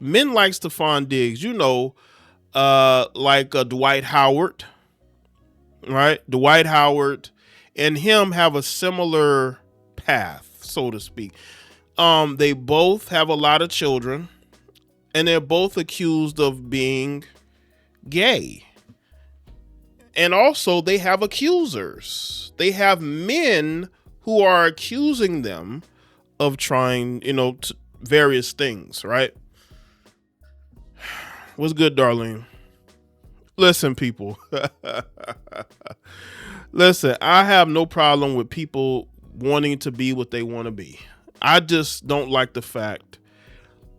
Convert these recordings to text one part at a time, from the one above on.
men like Stefon Diggs, like Dwight Howard, right? Dwight Howard and him have a similar path, so to speak. They both have a lot of children, and they're both accused of being gay. And also they have accusers. They have men who are accusing them of trying, various things, right? What's good, Darlene? Listen, people. Listen, I have no problem with people wanting to be what they want to be. I just don't like the fact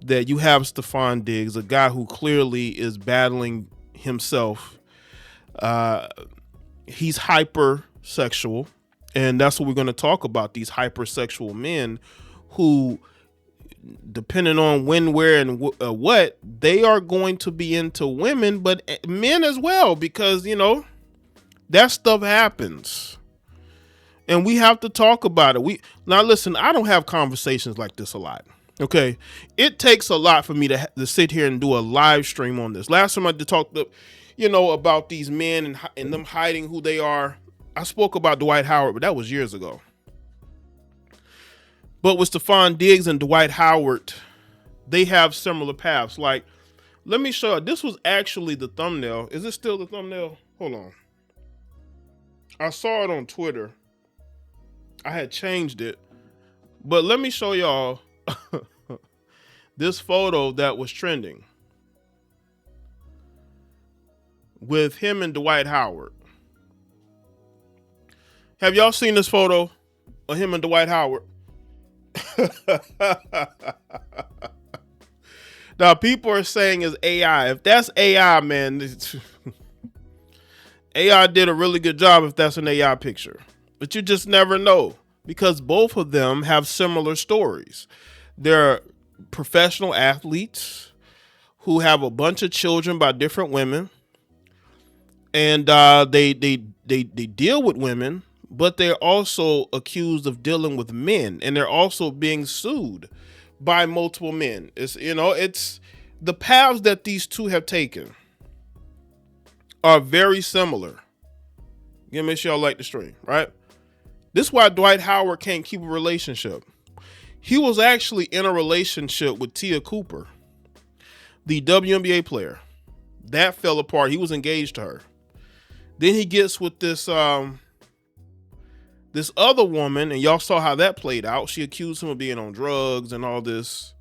that you have Stefon Diggs, a guy who clearly is battling himself. He's hypersexual, and that's what we're going to talk about, these hypersexual men who, depending on when, where, and what, they are going to be into women, but men as well, because, that stuff happens. And we have to talk about it. Now, listen, I don't have conversations like this a lot. Okay. It takes a lot for me to sit here and do a live stream on this. Last time I talked, about these men and them hiding who they are, I spoke about Dwight Howard, but that was years ago. But with Stefon Diggs and Dwight Howard, they have similar paths. Like, let me show you. This was actually the thumbnail. Is it still the thumbnail? Hold on. I saw it on Twitter. I had changed it. But let me show y'all this photo that was trending with him and Dwight Howard. Have y'all seen this photo of him and Dwight Howard? Now, people are saying it's AI. If that's AI, man, AI did a really good job if that's an AI picture. But you just never know, because both of them have similar stories. They're professional athletes who have a bunch of children by different women, and they deal with women, but they're also accused of dealing with men, and they're also being sued by multiple men. It's the paths that these two have taken are very similar. Make sure y'all like the stream, right? This is why Dwight Howard can't keep a relationship. He was actually in a relationship with Tia Cooper, the WNBA player. That fell apart. He was engaged to her. Then he gets with this this other woman, and y'all saw how that played out. She accused him of being on drugs and all this,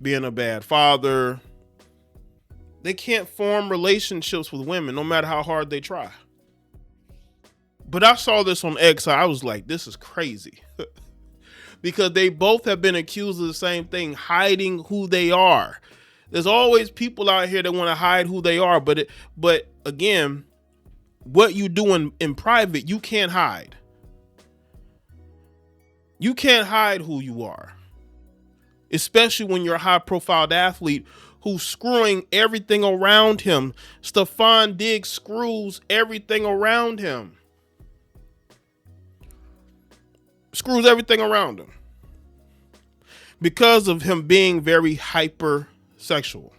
being a bad father. They can't form relationships with women no matter how hard they try. But I saw this on X. I was like, this is crazy. Because they both have been accused of the same thing, hiding who they are. There's always people out here that want to hide who they are. But again, what you do in private, you can't hide. You can't hide who you are. Especially when you're a high-profile athlete who's screwing everything around him. Stefon Diggs screws everything around him. Screws everything around him. Because of him being very hypersexual.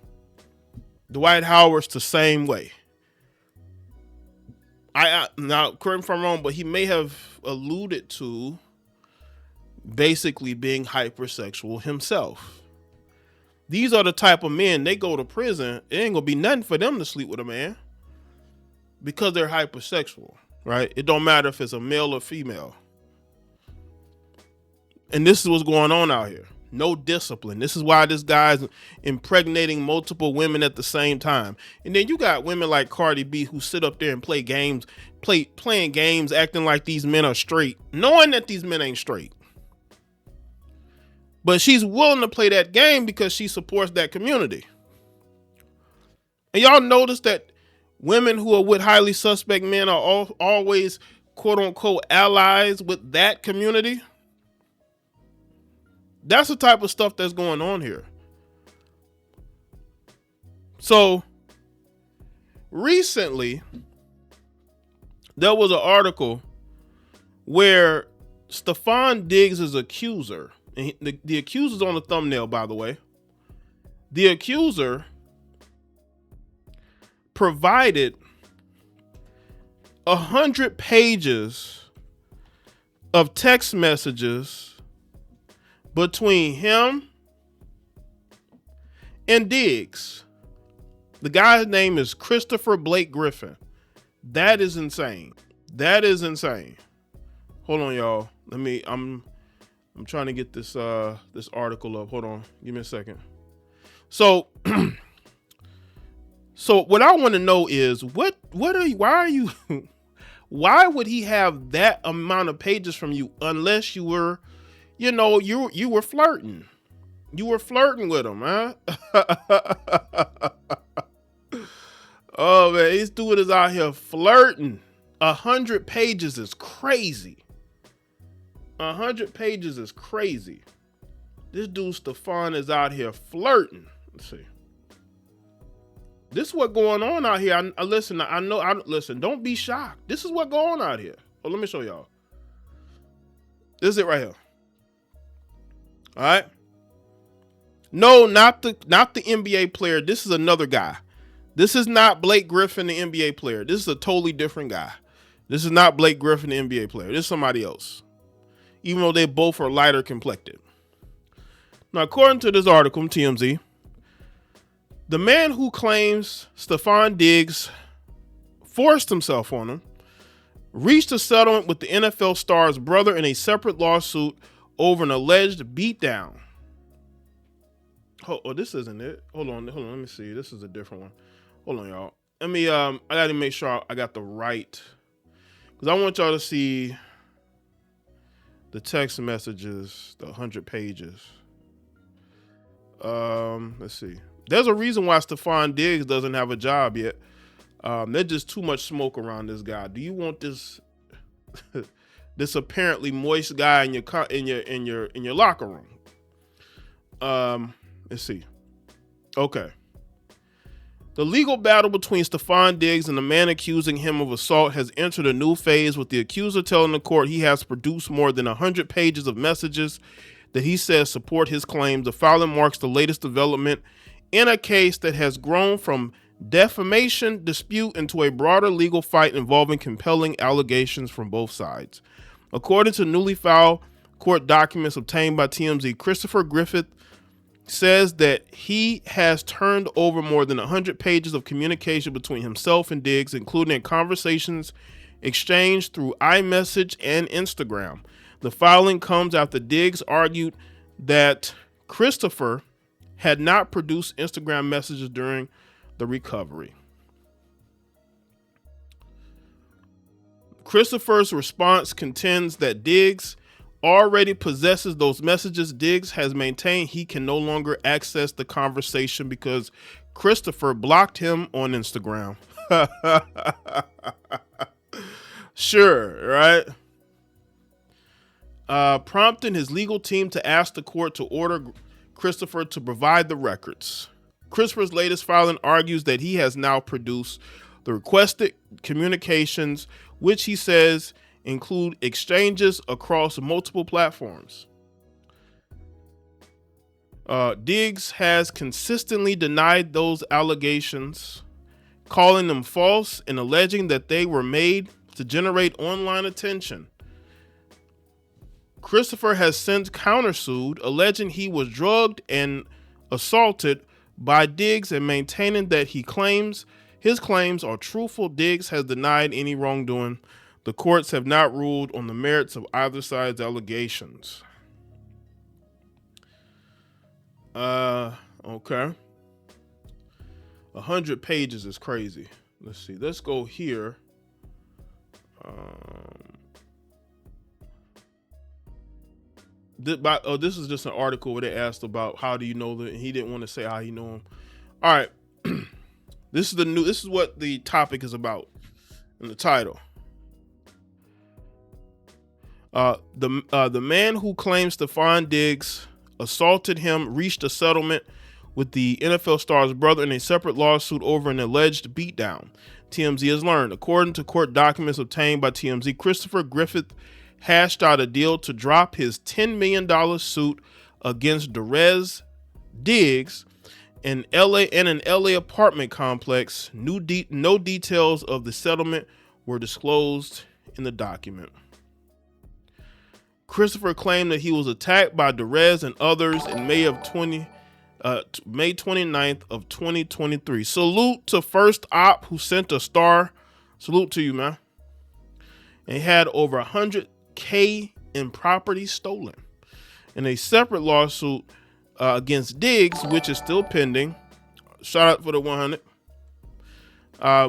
Dwight Howard's the same way. Now, correct me if I'm wrong, but he may have alluded to basically being hypersexual himself. These are the type of men, they go to prison, it ain't gonna be nothing for them to sleep with a man because they're hypersexual, right? It don't matter if it's a male or female. And this is what's going on out here. No discipline. This is why this guy's impregnating multiple women at the same time. And then you got women like Cardi B who sit up there and play games, playing games, acting like these men are straight, knowing that these men ain't straight. But she's willing to play that game because she supports that community. And y'all notice that women who are with highly suspect men are always, quote unquote, allies with that community. That's the type of stuff that's going on here. So recently, there was an article where Stefon Diggs' accuser, and the accuser's on the thumbnail, by the way, The accuser provided 100 pages of text messages between him and Diggs. The guy's name is Christopher Blake Griffin. That is insane. That is insane. Hold on, y'all. I'm trying to get this this article up. Hold on. Give me a second. So so what I want to know is why would he have that amount of pages from you unless you were, you were flirting. You were flirting with him, huh? Oh man, this dude is out here flirting. 100 pages is crazy. 100 pages is crazy. This dude Stefon is out here flirting. Let's see. This is what's going on out here. Listen. Don't be shocked. This is what's going on out here. Oh, let me show y'all. This is it right here. All right. No, not the NBA player. This is another guy. This is not Blake Griffin, the NBA player. This is a totally different guy. This is not Blake Griffin, the NBA player. This is somebody else. Even though they both are lighter complected. Now, according to this article from TMZ, the man who claims Stefon Diggs forced himself on him reached a settlement with the NFL star's brother in a separate lawsuit over an alleged beatdown. Oh, this isn't it. Hold on. Let me see. This is a different one. Hold on, y'all. I got to make sure I got the right, because I want y'all to see the text messages, the 100 pages. Let's see. There's a reason why Stefon Diggs doesn't have a job yet. There's just too much smoke around this guy. Do you want this this apparently moist guy in your locker room? Let's see. Okay. The legal battle between Stefon Diggs and the man accusing him of assault has entered a new phase, with the accuser telling the court he has produced more than 100 pages of messages that he says support his claims. The filing marks the latest development in a case that has grown from defamation dispute into a broader legal fight involving compelling allegations from both sides. According to newly filed court documents obtained by TMZ, Christopher Griffith says that he has turned over more than 100 pages of communication between himself and Diggs, including conversations exchanged through iMessage and Instagram. The filing comes after Diggs argued that Christopher had not produced Instagram messages during the recovery. Christopher's response contends that Diggs already possesses those messages. Diggs has maintained he can no longer access the conversation because Christopher blocked him on Instagram. Sure, right? Prompting his legal team to ask the court to order Christopher to provide the records. Christopher's latest filing argues that he has now produced the requested communications, which he says include exchanges across multiple platforms. Diggs has consistently denied those allegations, calling them false and alleging that they were made to generate online attention. Christopher has since countersued, alleging he was drugged and assaulted by Diggs and maintaining that his claims are truthful. Diggs has denied any wrongdoing. The courts have not ruled on the merits of either side's allegations. Okay. 100 pages is crazy. Let's see. Let's go here. This is just an article where they asked about how do you know that, and he didn't want to say how he knew him. All right. This is what the topic is about in the title. The man who claims Stefon Diggs assaulted him reached a settlement with the NFL star's brother in a separate lawsuit over an alleged beatdown. TMZ has learned. According to court documents obtained by TMZ, Christopher Griffith hashed out a deal to drop his $10 million suit against Diggs in an LA apartment complex. No details of the settlement were disclosed in the document. Christopher claimed that he was attacked by Derez and others in May 29th of 2023. Salute to First Op who sent a star. Salute to you, man. And had over $100K in property stolen. In a separate lawsuit against Diggs, which is still pending. Shout out for the 100.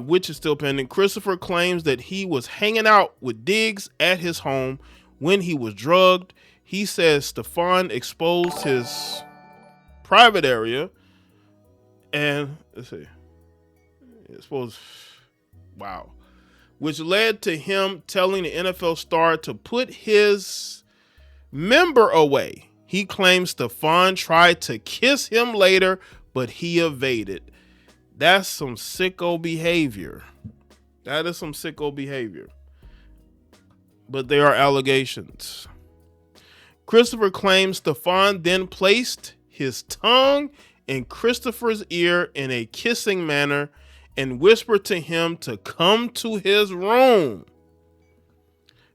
Which is still pending. Christopher claims that he was hanging out with Diggs at his home when he was drugged. He says Stefon exposed his private area and wow, which led to him telling the NFL star to put his member away. He claims Stefon tried to kiss him later, but he evaded. That's some sicko behavior. That is some sicko behavior. But there are allegations. Christopher claims Stefon then placed his tongue in Christopher's ear in a kissing manner and whispered to him to come to his room.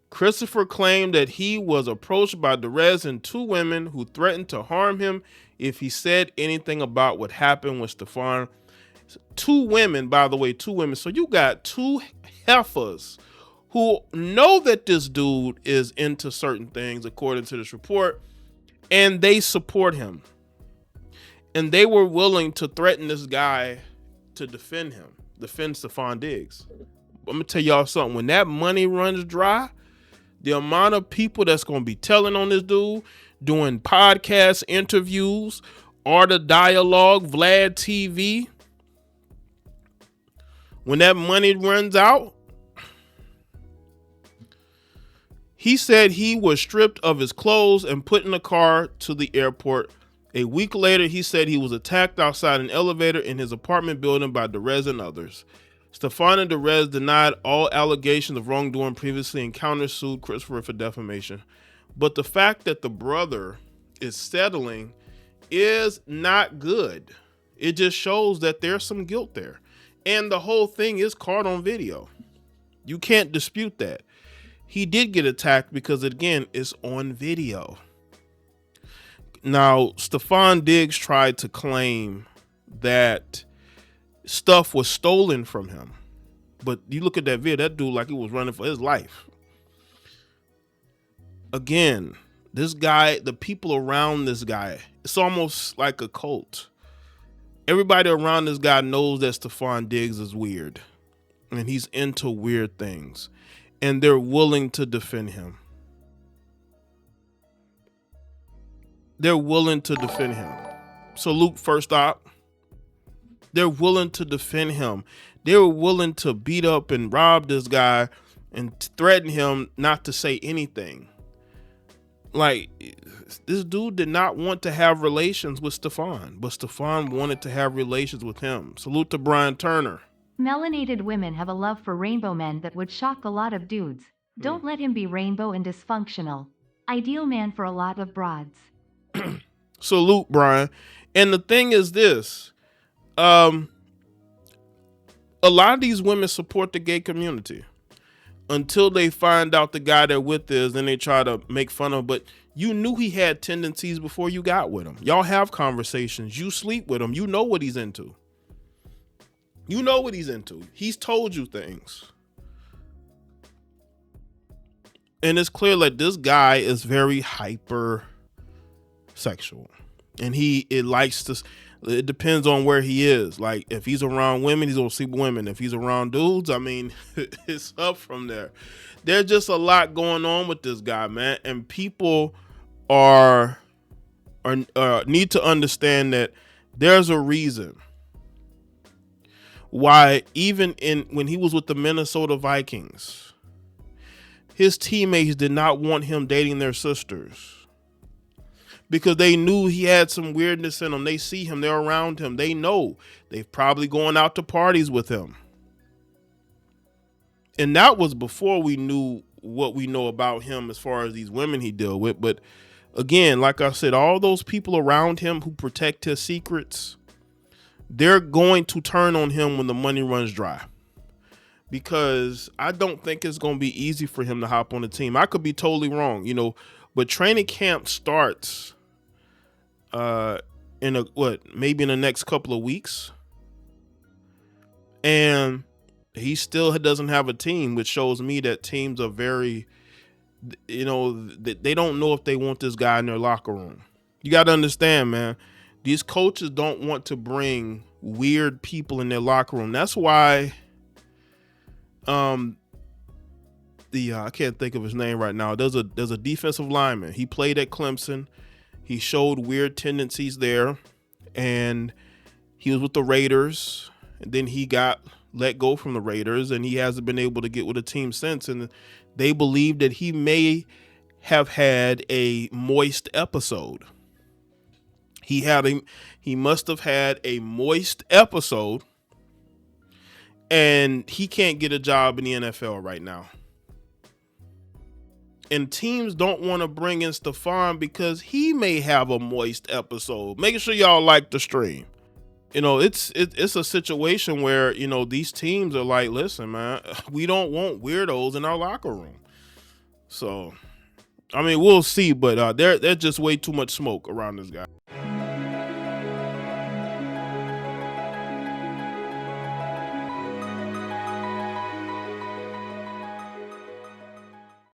Christopher claimed that he was approached by Derez and two women who threatened to harm him if he said anything about what happened with Stefon. Two women, by the way, two women. So you got two heifers who know that this dude is into certain things, according to this report, and they support him. And they were willing to threaten this guy to defend Stefon Diggs. I'm gonna tell y'all something. When that money runs dry, the amount of people that's gonna be telling on this dude, doing podcast interviews, Art of Dialogue, Vlad TV, when that money runs out, he said he was stripped of his clothes and put in a car to the airport. A week later, he said he was attacked outside an elevator in his apartment building by Derez and others. Stefon and Derez denied all allegations of wrongdoing previously and countersued Christopher for defamation. But the fact that the brother is settling is not good. It just shows that there's some guilt there. And the whole thing is caught on video. You can't dispute that. He did get attacked because, again, it's on video. Now, Stefon Diggs tried to claim that stuff was stolen from him. But you look at that video, that dude like he was running for his life. Again, this guy, the people around this guy, it's almost like a cult. Everybody around this guy knows that Stefon Diggs is weird. And he's into weird things. And they're willing to defend him. They're willing to defend him. Salute First Op. They're willing to defend him. They were willing to beat up and rob this guy and threaten him not to say anything. Like, this dude did not want to have relations with Stefon, but Stefon wanted to have relations with him. Salute to Brian Turner. Melanated women have a love for rainbow men that would shock a lot of dudes. Don't let him be rainbow and dysfunctional. Ideal man for a lot of broads. Salute, Brian. And the thing is this, a lot of these women support the gay community until they find out the guy they're with is, and they try to make fun of him. But you knew he had tendencies before you got with him. Y'all have conversations. You sleep with him. You know what he's into. You know what he's into. He's told you things. And it's clear like this guy is very hyper sexual. And it depends on where he is. Like if he's around women, he's gonna sleep with women. If he's around dudes, I mean, it's up from there. There's just a lot going on with this guy, man. And people need to understand that there's a reason why even when he was with the Minnesota Vikings, his teammates did not want him dating their sisters because they knew he had some weirdness in him. They see him, they're around him. They know they've probably gone out to parties with him. And that was before we knew what we know about him as far as these women he dealt with. But again, like I said, all those people around him who protect his secrets, they're going to turn on him when the money runs dry. Because I don't think it's going to be easy for him to hop on the team. I could be totally wrong, but training camp starts maybe in the next couple of weeks. And he still doesn't have a team, which shows me that teams are very, they don't know if they want this guy in their locker room. You got to understand, man, these coaches don't want to bring weird people in their locker room. That's why I can't think of his name right now. There's a defensive lineman. He played at Clemson. He showed weird tendencies there, and he was with the Raiders, and then he got let go from the Raiders, and he hasn't been able to get with a team since. And they believe that he may have had a moist episode. He must have had a moist episode, and he can't get a job in the NFL right now. And teams don't want to bring in Stefon because he may have a moist episode. Making sure y'all like the stream. It's a situation where, these teams are like, listen, man, we don't want weirdos in our locker room. So, I mean, we'll see, but there's just way too much smoke around this guy.